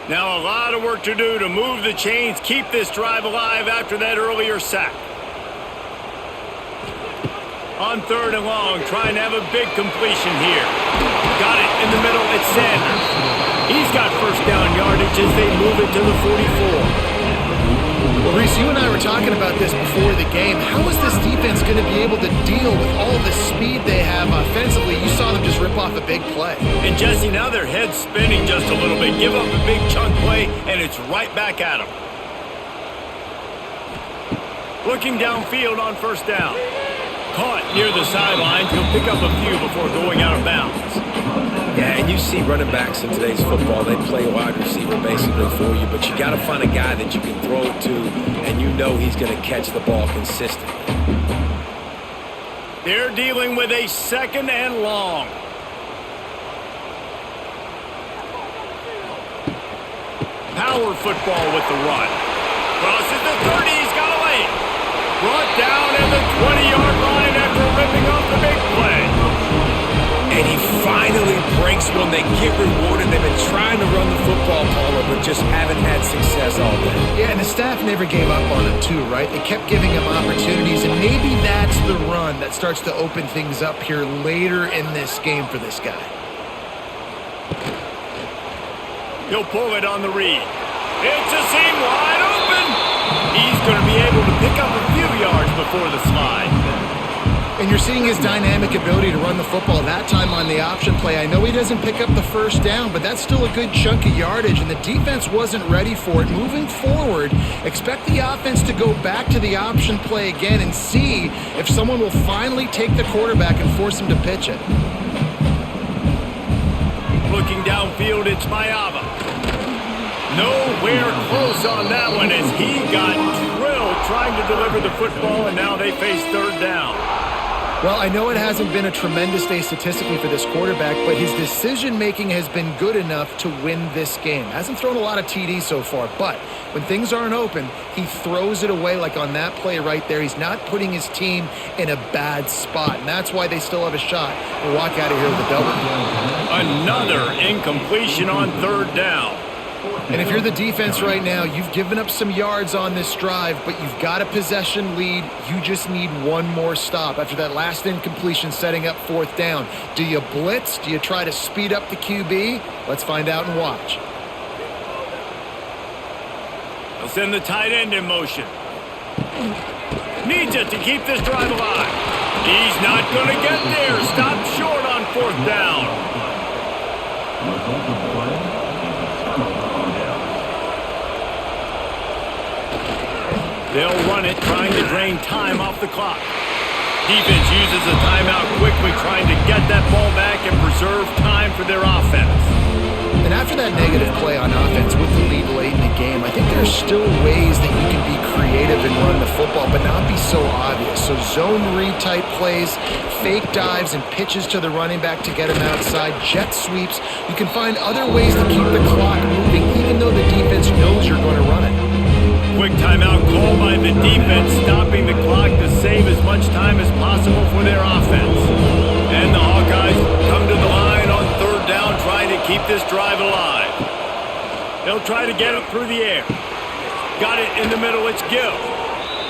S1: Now a lot of work to do to move the chains, keep this drive alive after that earlier sack. On 3rd and long, trying to have a big completion here. Got it in the middle, it's Sanders. He's got first down yardage as they move it to the 44.
S2: Well, Reese, you and I were talking about this before the game. How is this defense going to be able to deal with all the speed they have offensively? You saw them just rip off a big play.
S1: And Jesse, now their head's spinning just a little bit. Give up a big chunk play, and it's right back at them. Looking downfield on 1st down. Caught near the sidelines. He'll pick up a few before going out of bounds.
S3: Yeah, and you see running backs in today's football, they play wide receiver basically for you, but you got to find a guy that you can throw it to, and you know he's going to catch the ball consistently.
S1: They're dealing with a 2nd and long. Power football with the run. Crosses the 30, he's got a lane. Brought down at the 20-yard line after ripping off the big play.
S3: And he finally breaks one. They get rewarded. They've been trying to run the football, Paulo, but just haven't had success all day.
S2: Yeah, and the staff never gave up on him too, right? They kept giving him opportunities, and maybe that's the run that starts to open things up here later in this game for this guy.
S1: He'll pull it on the read. It's a seam wide open. He's going to be able to pick up a few yards before the slide.
S2: And you're seeing his dynamic ability to run the football that time on the option play. I know he doesn't pick up the 1st down, but that's still a good chunk of yardage, and the defense wasn't ready for it. Moving forward, expect the offense to go back to the option play again and see if someone will finally take the quarterback and force him to pitch it.
S1: Looking downfield, it's Mayava. Nowhere close on that one as he got drilled trying to deliver the football, and now they face 3rd down.
S2: Well, I know it hasn't been a tremendous day statistically for this quarterback, but his decision-making has been good enough to win this game. Hasn't thrown a lot of TDs so far, but when things aren't open, he throws it away like on that play right there. He's not putting his team in a bad spot, and that's why they still have a shot to walk out of here with a double.
S1: Another incompletion on 3rd down.
S2: And if you're the defense right now, you've given up some yards on this drive, but you've got a possession lead. You just need one more stop after that last incompletion setting up 4th down. Do you blitz? Do you try to speed up the QB? Let's find out and watch.
S1: They'll send the tight end in motion. Needs it to keep this drive alive. He's not going to get there. Stopped short on 4th down. They'll run it, trying to drain time off the clock. Defense uses a timeout quickly, trying to get that ball back and preserve time for their offense.
S2: And after that negative play on offense with the lead late in the game, I think there's still ways that you can be creative and run the football, but not be so obvious. So zone read type plays, fake dives and pitches to the running back to get him outside, jet sweeps. You can find other ways to keep the clock moving, even though the defense knows you're going to run it.
S1: Quick timeout called by the defense, stopping the clock to save as much time as possible for their offense. And the Hawkeyes come to the line on 3rd down, trying to keep this drive alive. They'll try to get it through the air. Got it in the middle, it's Gill.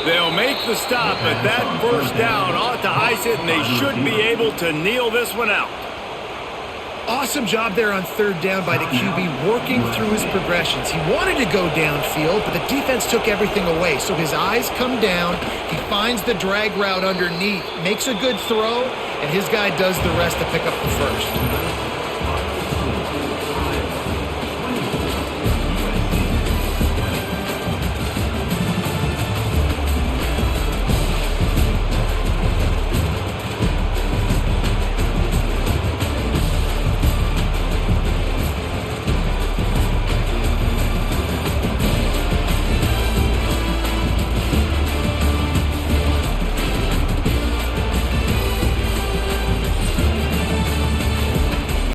S1: They'll make the stop, but that 1st down ought to ice it, and they should be able to kneel this one out.
S2: Awesome job there on 3rd down by the QB, working through his progressions. He wanted to go downfield, but the defense took everything away. So his eyes come down, he finds the drag route underneath, makes a good throw, and his guy does the rest to pick up the 1st.